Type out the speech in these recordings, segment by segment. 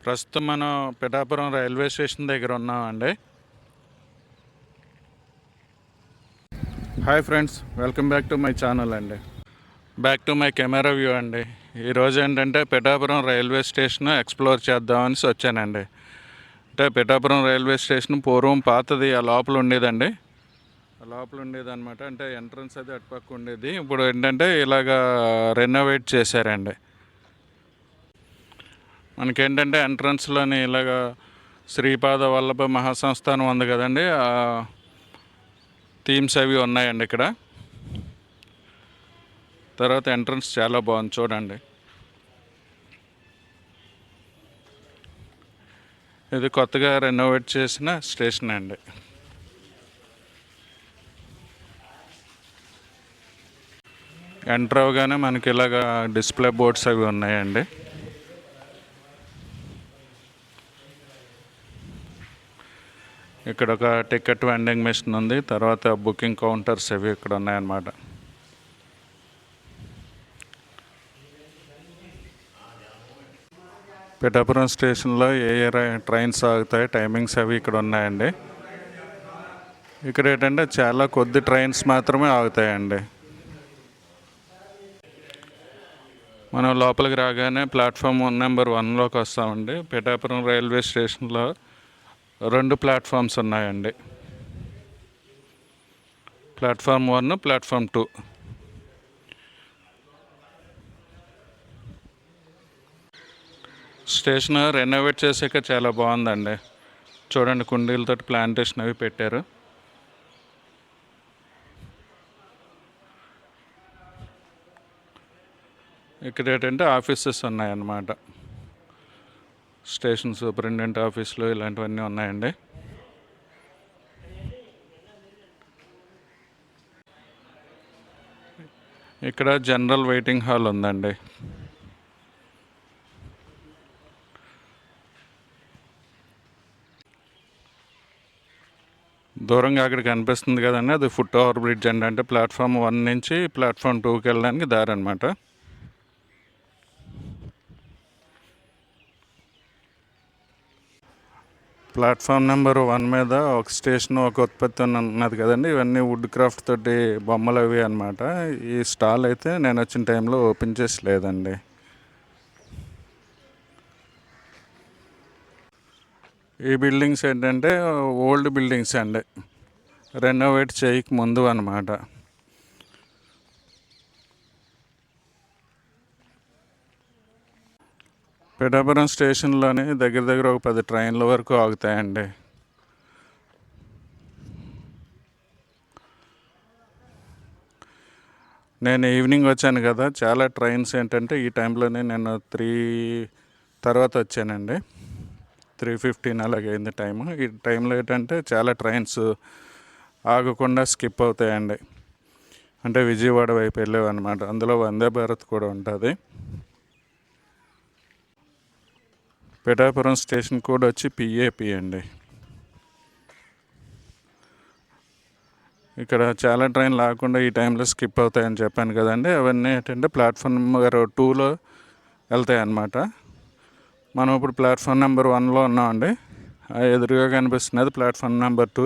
ప్రస్తుతం మనం Pithapuram railway station దగ్గర ఉన్నామండి. Hi friends, welcome back to my channel అండి. Back to my camera view అండి. ఈరోజు ఏంటంటే పిఠాపురం రైల్వే స్టేషన్ ఎక్స్ప్లోర్ చేద్దామని వచ్చానండి. అంటే పిఠాపురం రైల్వే స్టేషన్ పూర్వం పాతది, ఆ లోపల ఉండేదండి. ఆ లోపల ఉండేదన్నమాట. అంటే ఎంట్రన్స్ అది అటుపక్క ఉండేది. ఇప్పుడు ఏంటంటే ఇలాగా రెనోవేట్ చేశారండి. మనకేంటంటే ఎంట్రన్స్లోని ఇలాగా శ్రీపాద వల్లభ మహాసంస్థానం ఉంది కదండి, ఆ థీమ్స్ అవి ఉన్నాయండి ఇక్కడ. తర్వాత ఎంట్రన్స్ చాలా బాగుంది చూడండి. ఇది కొత్తగా రెనోవేట్ చేసిన స్టేషన్ అండి. ఎంటర్ అవగానే మనకి ఇలాగా డిస్ప్లే బోర్డ్స్ అవి ఉన్నాయండి. ఇక్కడ ఒక టికెట్ వెండింగ్ మెషిన్ ఉంది. తర్వాత బుకింగ్ కౌంటర్స్ అవి ఇక్కడ ఉన్నాయన్నమాట. పిఠాపురం స్టేషన్లో ఏ ట్రైన్స్ ఆగుతాయి, టైమింగ్స్ అవి ఇక్కడ ఉన్నాయండి. ఇక్కడ ఏంటంటే చాలా కొద్ది ట్రైన్స్ మాత్రమే ఆగుతాయండి. మనం లోపలికి రాగానే ప్లాట్ఫామ్ నెంబర్ 1లోకి వస్తామండి. పిఠాపురం రైల్వే స్టేషన్లో 2 ప్లాట్ఫామ్స్ ఉన్నాయండి. Platform 1, platform 2. స్టేషన్ రెనోవేట్ చేసాక చాలా బాగుందండి. చూడండి, కుండీలతో ప్లాంటేషన్ అవి పెట్టారు. ఇక్కడ ఏంటంటే ఆఫీసెస్ ఉన్నాయన్నమాట. స్టేషన్ సూపరింటెండెంట్ ఆఫీసులు ఇలాంటివన్నీ ఉన్నాయండి. ఇక్కడ జనరల్ వెయిటింగ్ హాల్ ఉందండి. దూరంగా అక్కడ కనిపిస్తుంది కదండి, అది ఫుట్ ఓవర్ బ్రిడ్జ్ అండి. అంటే ప్లాట్ఫామ్ 1 నుంచి ప్లాట్ఫామ్ 2కి వెళ్ళడానికి దారి అనమాట. ప్లాట్ఫామ్ నెంబర్ 1 మీద ఒక స్టేషన్, ఒక ఉత్పత్తి ఉన్నది కదండి. ఇవన్నీ వుడ్ క్రాఫ్ట్ తోటి బొమ్మలు అవి అనమాట. ఈ స్టాల్ అయితే నేను వచ్చిన టైంలో ఓపెన్ చేసి లేదండి. ఈ బిల్డింగ్స్ ఏంటంటే ఓల్డ్ బిల్డింగ్స్ అండి, రెనోవేట్ చేయక ముందు అనమాట. పిఠాపురం స్టేషన్లోని దగ్గర ఒక 10 ట్రైన్ల వరకు ఆగుతాయండి. నేను ఈవినింగ్ వచ్చాను కదా, చాలా ట్రైన్స్ ఏంటంటే ఈ టైంలోనే నేను 3 తర్వాత వచ్చానండి. 3:15 అలాగైంది టైము. ఈ టైంలో ఏంటంటే చాలా ట్రైన్స్ ఆగకుండా స్కిప్ అవుతాయండి. అంటే విజయవాడ వైపు వెళ్ళేవి అనమాట. అందులో వందే భారత్ కూడా ఉంటుంది. పిఠాపురం స్టేషన్ కోడ్ వచ్చి PAP అండి. ఇక్కడ చాలా ట్రైన్లు ఆగకుండా ఈ టైంలో స్కిప్ అవుతాయని చెప్పాను కదండి. అవన్నీ ఏంటంటే ప్లాట్ఫామ్ నెంబర్ 2లో వెళ్తాయి అన్నమాట. మనం ఇప్పుడు ప్లాట్ఫామ్ నెంబర్ 1లో ఉన్నామండి. ఎదురుగా కనిపిస్తున్నది ప్లాట్ఫామ్ నెంబర్ 2.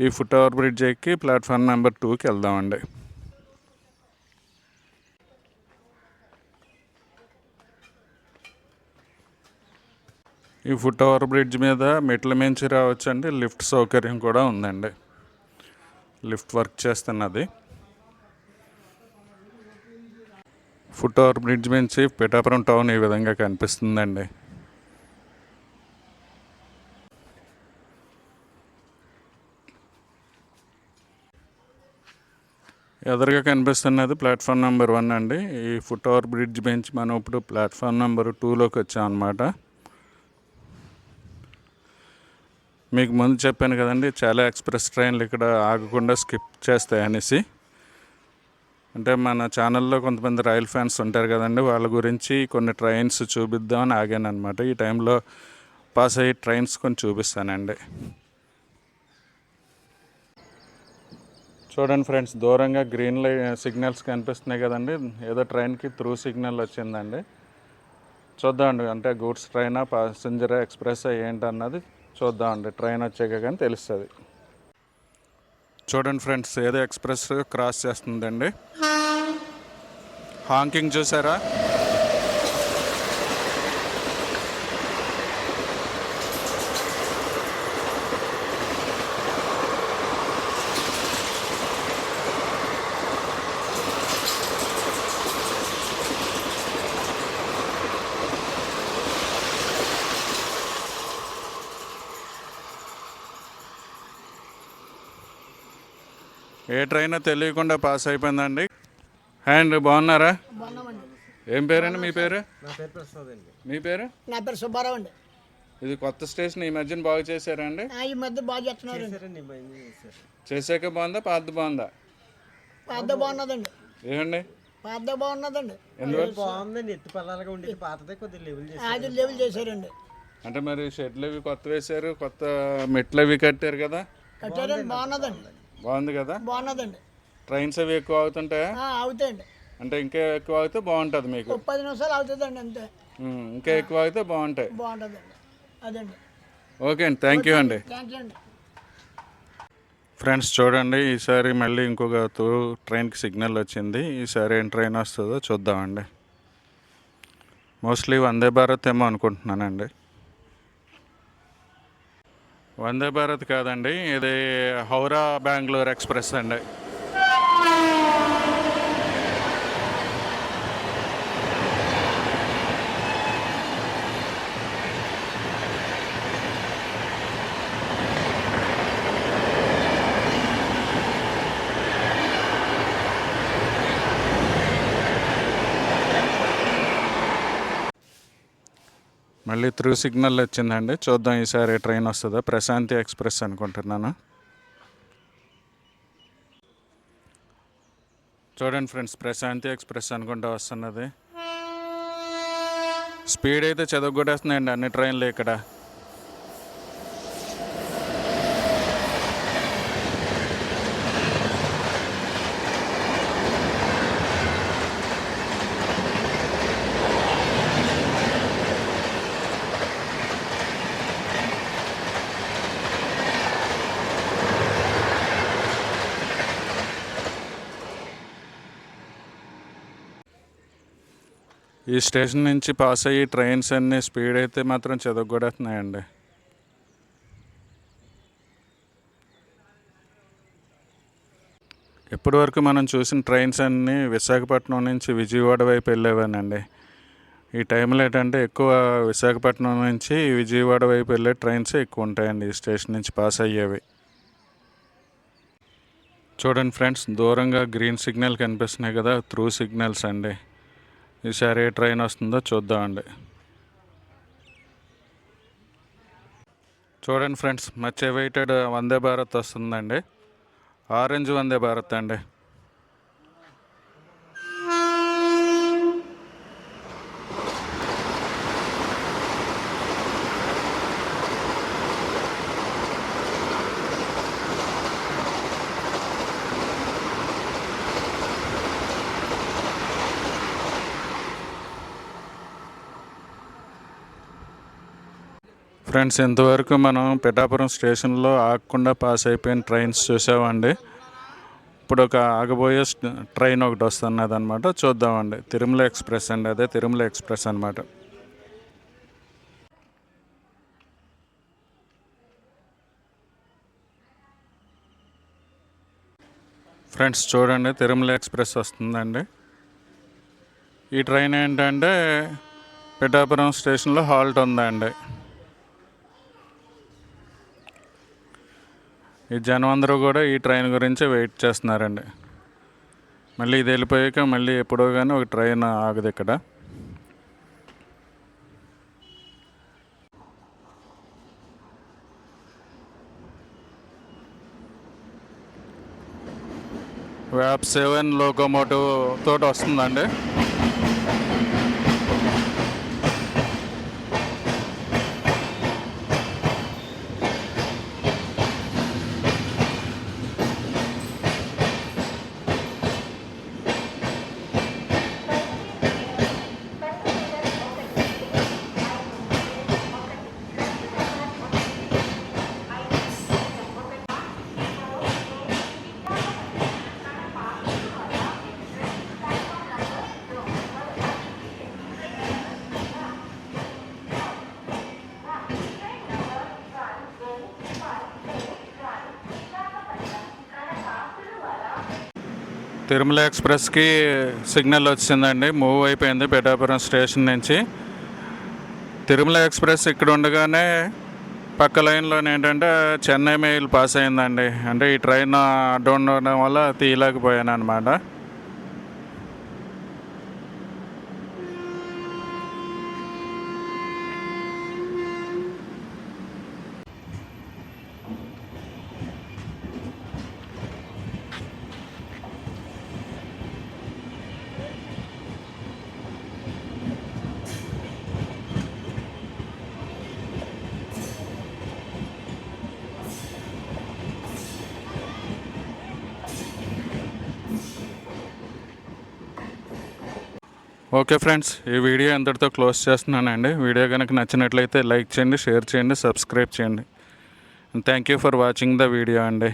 ఈ ఫుట్ ఓవర్ బ్రిడ్జ్ ఎక్కి ప్లాట్ఫామ్ నెంబర్ 2కి వెళ్దామండి. ఈ ఫుట్ ఓవర్ బ్రిడ్జ్ మీద మెట్ల మించి రావచ్చండి. లిఫ్ట్ సౌకర్యం కూడా ఉందండి. లిఫ్ట్ వర్క్ చేస్తున్నది. ఫుట్ ఓవర్ బ్రిడ్జ్ నుంచి పిఠాపురం టౌన్ ఈ విధంగా కనిపిస్తుందండి. ఎదురుగా కనిపిస్తున్నది ప్లాట్ఫామ్ నెంబర్ 1 అండి. ఈ ఫుట్ ఓవర్ బ్రిడ్జ్ నుంచి మనం ఇప్పుడు ప్లాట్ఫామ్ నెంబర్ 2లోకి వచ్చాం అన్నమాట. మీకు ముందు చెప్పాను కదండి, చాలా ఎక్స్ప్రెస్ ట్రైన్లు ఇక్కడ ఆగకుండా స్కిప్ చేస్తాయి అనేసి. అంటే మన ఛానల్లో కొంతమంది రైల్ ఫ్యాన్స్ ఉంటారు కదండి, వాళ్ళ గురించి కొన్ని ట్రైన్స్ చూపిద్దామని ఆగాను అనమాట. ఈ టైంలో పాస్ అయ్యే ట్రైన్స్ కొన్ని చూపిస్తానండి. చూడండి ఫ్రెండ్స్, దూరంగా గ్రీన్ సిగ్నల్స్ కనిపిస్తున్నాయి కదండి. ఏదో ట్రైన్కి త్రూ సిగ్నల్ వచ్చిందండి. చూద్దామండి, అంటే గూడ్స్ ట్రైనా ప్యాసింజర్ ఎక్స్ప్రెస్ ఏంటన్నది చూద్దామండి. ట్రైన్ వచ్చాక కానీ తెలుస్తుంది. చూడండి ఫ్రెండ్స్, ఏదో ఎక్స్ప్రెస్ క్రాస్ చేస్తుందండి. హాంకింగ్ చూసారా? ఏ ట్రైన్ తెలియకుండా పాస్ అయిపోయిందండి. అండ్ బాగున్నారా? ఏం పేరండి మీ పేరు? నా పేరు ప్రసాద్ అండి. మీ పేరు? నా పేరు సుబ్బారావు అండి. ఇది కొత్త స్టేషన్ ఈ మధ్యన బాగు చేశారండి? ఈ మధ్య బాగా చేస్తున్నారు. చేసాక బాగుందా పాత బాగుందా? పాత బాగున్నదండి. ఏమండి పాత బాగున్నదండి. ఎందువల్ల బాగుందండి? ఎత్తు పల్లాలుగా ఉండేది, పాతదే కొద్దిగా లెవెల్ చేశారు. అది లెవెల్ చేశారండి. అంటే మరి షెడ్లు అవి కొత్త వేశారు, కొత్త మెట్లు అవి కట్టారు కదా? కట్టారండి. బాగున్నదండి. బాగుంది కదా? బాగున్నదండి. ట్రైన్స్ అవి ఎక్కువ అవుతుంటాయా? అవుతాయండి. అంటే ఇంకా ఎక్కువ అవుతే బాగుంటుంది మీకు. 10 నిమిషాలు అవుతుందండి అంతే. ఇంకా ఎక్కువ అయితే బాగుంటాయి. బాగుంటుందండి. అదండి. ఓకే అండి, థ్యాంక్ యూ అండి. థ్యాంక్ యూ అండి. ఫ్రెండ్స్ చూడండి, ఈసారి మళ్ళీ ఇంకొక ట్రైన్కి సిగ్నల్ వచ్చింది. ఈసారి ఏం ట్రైన్ వస్తుందో చూద్దామండి. మోస్ట్లీ వందే భారత్ ఏమో అనుకుంటున్నానండి. వందే భారత్ కాదండి, ఇది హౌరా బెంగళూరు ఎక్స్ప్రెస్ అండి. మళ్ళీ త్రూ సిగ్నల్ వచ్చిందండి. చూద్దాం ఈసారి ట్రైన్ వస్తుందా. ప్రశాంతి ఎక్స్ప్రెస్ అనుకుంటున్నాను. చూడండి ఫ్రెండ్స్, ప్రశాంతి ఎక్స్ప్రెస్ అనుకుంటా వస్తున్నది. స్పీడ్ అయితే చదవగొట్టేస్తున్నాయండి అన్ని ట్రైన్లు ఇక్కడ. ఈ స్టేషన్ నుంచి పాస్ అయ్యి ట్రైన్స్ అన్నీ స్పీడ్ అయితే మాత్రం చెదగొడుతున్నాయండి. ఇప్పటి వరకు మనం చూసిన ట్రైన్స్ అన్నీ విశాఖపట్నం నుంచి విజయవాడ వైపు వెళ్ళేవానండి. ఈ టైంలో ఏంటంటే ఎక్కువ విశాఖపట్నం నుంచి విజయవాడ వైపు వెళ్ళే ట్రైన్స్ ఎక్కువ ఉంటాయండి ఈ స్టేషన్ నుంచి పాస్ అయ్యేవి. చూడండి ఫ్రెండ్స్, దూరంగా గ్రీన్ సిగ్నల్ కనిపిస్తున్నాయి కదా, త్రూ సిగ్నల్స్ అండి. ఈసారి ఏ ట్రైన్ వస్తుందో చూద్దామండి. చూడండి friends, much awaited Vande Bharat వస్తుందండి. ఆరెంజ్ వందే భారత్ అండి. ఫ్రెండ్స్, ఇంతవరకు మనం పిఠాపురం స్టేషన్లో ఆగకుండా పాస్ అయిపోయిన ట్రైన్స్ చూసామండి. ఇప్పుడు ఒక ఆగబోయే ట్రైన్ ఒకటి వస్తున్నది అనమాట, చూద్దామండి. తిరుమల ఎక్స్ప్రెస్ అండి, అదే తిరుమల ఎక్స్ప్రెస్ అనమాట. ఫ్రెండ్స్ చూడండి, తిరుమల ఎక్స్ప్రెస్ వస్తుందండి. ఈ ట్రైన్ ఏంటంటే పిఠాపురం స్టేషన్లో హాల్ట్ ఉందండి. ఈ జనం అందరూ కూడా ఈ ట్రైన్ గురించి వెయిట్ చేస్తున్నారండి. మళ్ళీ ఇది వెళ్ళిపోయాక మళ్ళీ ఎప్పుడో కానీ ఒక ట్రైన్ ఆగదు ఇక్కడ. వ్యాప్ 7 లోకోమోటివ్ తోటి వస్తుందండి. తిరుమల ఎక్స్ప్రెస్కి సిగ్నల్ వచ్చిందండి, మూవ్ అయిపోయింది పిఠాపురం స్టేషన్ నుంచి. తిరుమల ఎక్స్ప్రెస్ ఇక్కడ ఉండగానే పక్క లైన్లో ఏంటంటే చెన్నై మెయిల్ పాస్ అయిందండి. అంటే ఈ ట్రైన్ అడ్డు ఉండడం వల్ల తీయలేకపోయాను అనమాట. ఓకే ఫ్రెండ్స్, ఈ వీడియో ఎంతటితో క్లోజ్ చేస్తున్నానండి. వీడియో కనుక నచ్చినట్లయితే లైక్ చేయండి, షేర్ చేయండి, సబ్స్క్రైబ్ చేయండి. Thank you for watching the video అండి.